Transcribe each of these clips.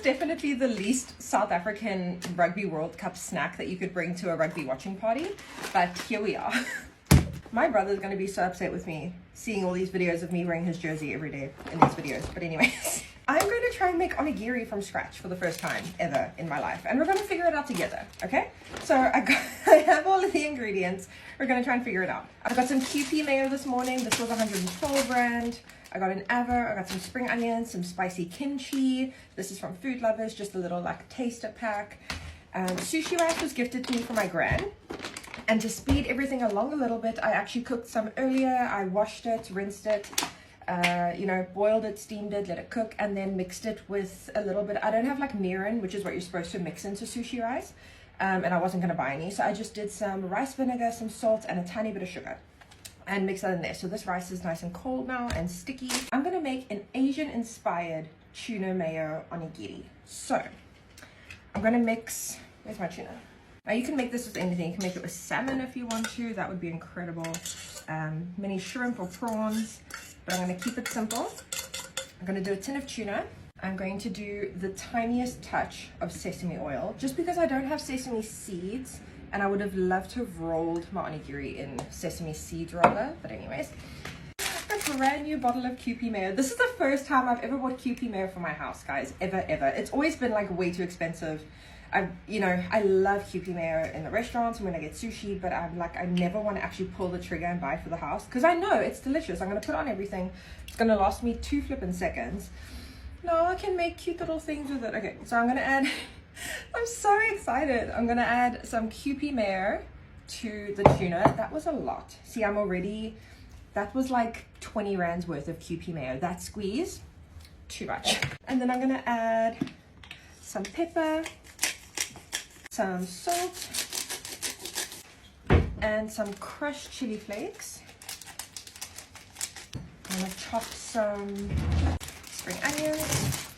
definitely the least South African Rugby World Cup snack that you could bring to a rugby watching party, but here we are. My brother's going to be so upset with me seeing all these videos of me wearing his jersey every day in these videos, but anyways. I'm going to try and make onigiri from scratch for the first time ever in my life, and we're going to figure it out together, okay? So I have all of the ingredients. We're going to try and figure it out. I got some QP mayo this morning. This was 112 rand. I got an avo. I got some spring onions, some spicy kimchi. This is from Food Lovers, just a little like taster pack. Sushi rice was gifted to me from my gran. And to speed everything along a little bit, I actually cooked some earlier. I washed it, rinsed it, you know, boiled it, steamed it, let it cook, and then mixed it with a little bit. I don't have like mirin, which is what you're supposed to mix into sushi rice, and I wasn't going to buy any, so I just did some rice vinegar, some salt, and a tiny bit of sugar, and mix that in there. So this rice is nice and cold now and sticky. I'm going to make an Asian inspired tuna mayo onigiri. So I'm going to mix, where's my tuna? Now you can make this with anything. You can make it with salmon if you want to. That would be incredible. Mini shrimp or prawns. But I'm going to keep it simple. I'm going to do a tin of tuna. I'm going to do the tiniest touch of sesame oil, just because I don't have sesame seeds, and I would have loved to have rolled my onigiri in sesame seed roller. But anyways, a brand new bottle of QP mayo. This is the first time I've ever bought QP mayo for my house, guys. Ever. It's always been like way too expensive. I love QP mayo in the restaurants and when I get sushi, but I'm like, I never want to actually pull the trigger and buy for the house because I know it's delicious. I'm going to put on everything. It's going to last me 2 flippin' seconds. No, I can make cute little things with it. Okay, so I'm going to add, I'm so excited. I'm going to add some QP mayo to the tuna. That was a lot. See, that was like 20 rands worth of QP mayo. That squeeze, too much. And then I'm going to add some pepper, some salt, and some crushed chili flakes. I'm going to chop some spring onions.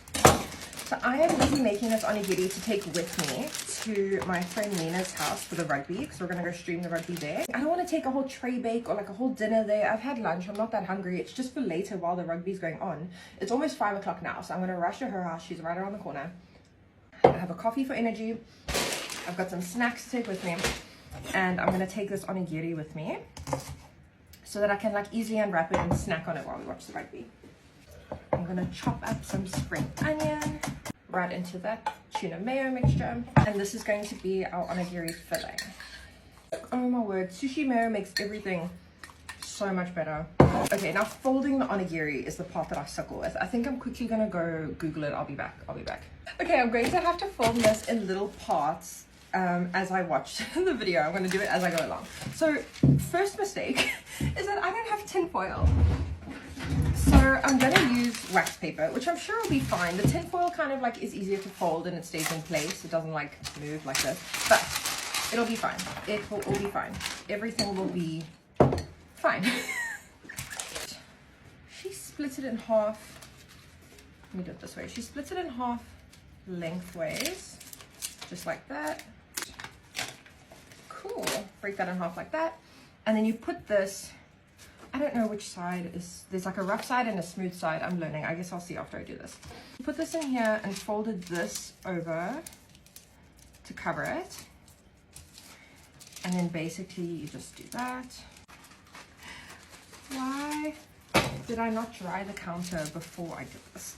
So I am busy making this onigiri to take with me to my friend Nina's house for the rugby, because we're going to go stream the rugby there. I don't want to take a whole tray bake or like a whole dinner there. I've had lunch. I'm not that hungry. It's just for later while the rugby's going on. It's almost 5 o'clock now, so I'm going to rush to her house. She's right around the corner. I have a coffee for energy. I've got some snacks to take with me, and I'm going to take this onigiri with me so that I can like easily unwrap it and snack on it while we watch the rugby. I'm going to chop up some spring onion right into that tuna mayo mixture, and this is going to be our onigiri filling. Oh my word, sushi mayo makes everything so much better. Okay, now folding the onigiri is the part that I suckle with. I think I'm quickly going to go Google it. I'll be back. Okay, I'm going to have to fold this in little parts as I watch the video. I'm going to do it as I go along. So first mistake is that I don't have tin foil. So I'm going to use wax paper, which I'm sure will be fine. The tin foil kind of like is easier to fold and it stays in place. It doesn't like move like this, but it'll be fine. It will all be fine. Everything will be fine. She splits it in half. Let me do it this way. She splits it in half lengthways, just like that. Cool. Break that in half like that. And then you put this, I don't know which side is, there's like a rough side and a smooth side. I'm learning. I guess I'll see after I do this. You put this in here and folded this over to cover it. And then basically you just do that. Why did I not dry the counter before I did this?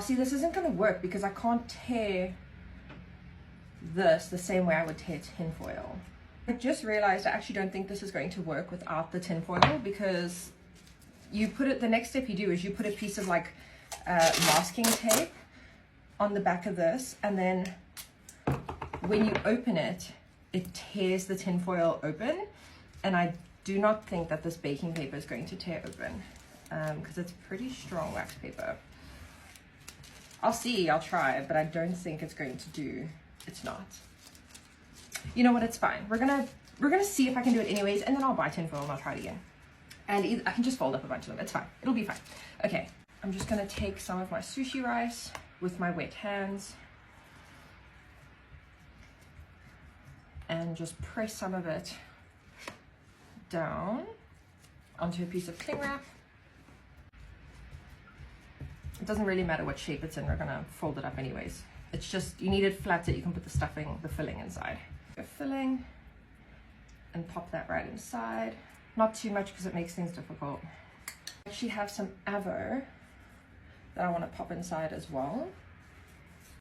See, this isn't going to work because I can't tear this the same way I would tear tin foil. I just realized I actually don't think this is going to work without the tin foil, because you put it, the next step you do is you put a piece of like masking tape on the back of this, and then when you open it, it tears the tin foil open, and I do not think that this baking paper is going to tear open because it's pretty strong wax paper. I'll see, I'll try, but I don't think it's going to do. It's not. You know what, it's fine. We're gonna see if I can do it anyways, and then I'll buy tin foil and I'll try it again. And I can just fold up a bunch of them. It's fine. It'll be fine. Okay, I'm just gonna take some of my sushi rice with my wet hands and just press some of it down onto a piece of cling wrap. It doesn't really matter what shape it's in, we're gonna fold it up anyways. It's just, you need it flat so you can put the filling inside. The filling, and pop that right inside. Not too much because it makes things difficult. I actually have some avo that I want to pop inside as well.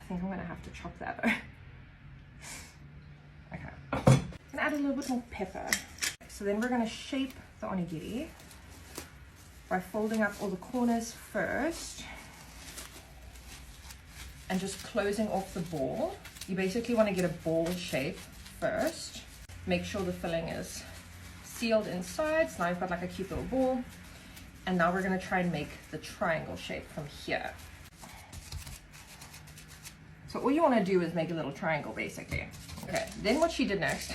I think I'm going to have to chop the avo. Okay. I'm going to add a little bit more pepper. So then we're going to shape the onigiri by folding up all the corners first and just closing off the ball. You basically want to get a ball shape first. Make sure the filling is sealed inside. So now you've got like a cute little ball. And now we're going to try and make the triangle shape from here. So all you want to do is make a little triangle basically. Okay, then what she did next,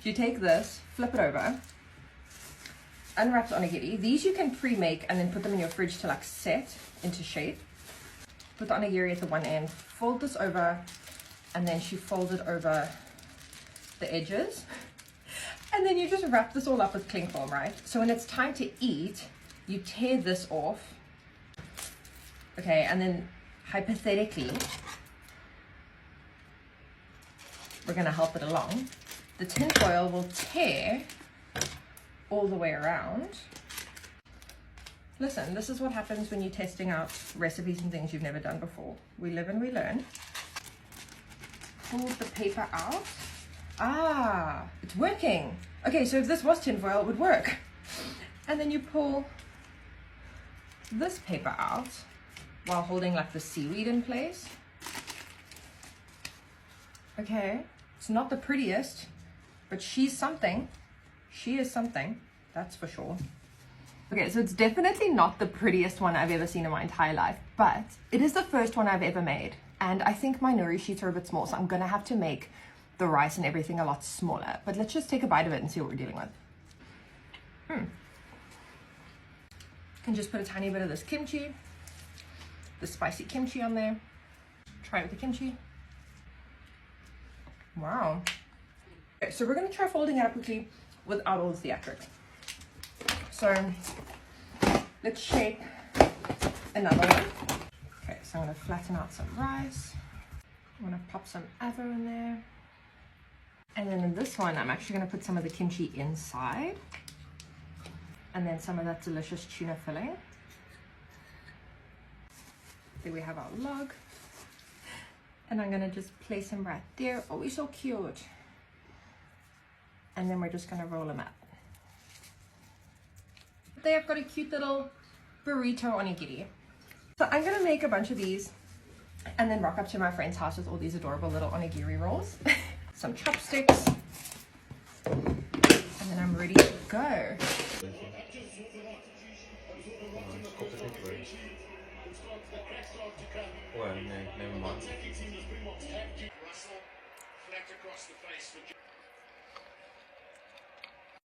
you take this, flip it over, unwrap the onigiri. These you can pre-make and then put them in your fridge to like set into shape. Put the onigiri at the one end, fold this over, and then she folded over the edges. And then you just wrap this all up with cling film, right? So when it's time to eat, you tear this off. Okay, and then hypothetically, we're gonna help it along. The tin foil will tear all the way around. Listen, this is what happens when you're testing out recipes and things you've never done before. We live and we learn. Pull the paper out. Ah, it's working. Okay, so if this was tin foil, it would work. And then you pull this paper out while holding like the seaweed in place. Okay, it's not the prettiest, but she's something. She is something, that's for sure. Okay, so it's definitely not the prettiest one I've ever seen in my entire life, but it is the first one I've ever made. And I think my nori sheets are a bit small, so I'm gonna have to make the rice and everything a lot smaller. But let's just take a bite of it and see what we're dealing with. Can just put a tiny bit of this kimchi, the spicy kimchi on there. Try it with the kimchi. Wow. Okay, so we're gonna try folding it up quickly without all the theatrics. So let's shape another one. Okay, so I'm gonna flatten out some rice. I'm gonna pop some avo in there. And then in this one, I'm actually gonna put some of the kimchi inside. And then some of that delicious tuna filling. There we have our log. And I'm gonna just place him right there. Oh, he's so cute. And then we're just gonna roll him up. There I've got a cute little burrito onigiri. So I'm gonna make a bunch of these and then rock up to my friend's house with all these adorable little onigiri rolls. Some chopsticks. And then I'm ready to go. Well, no, never mind.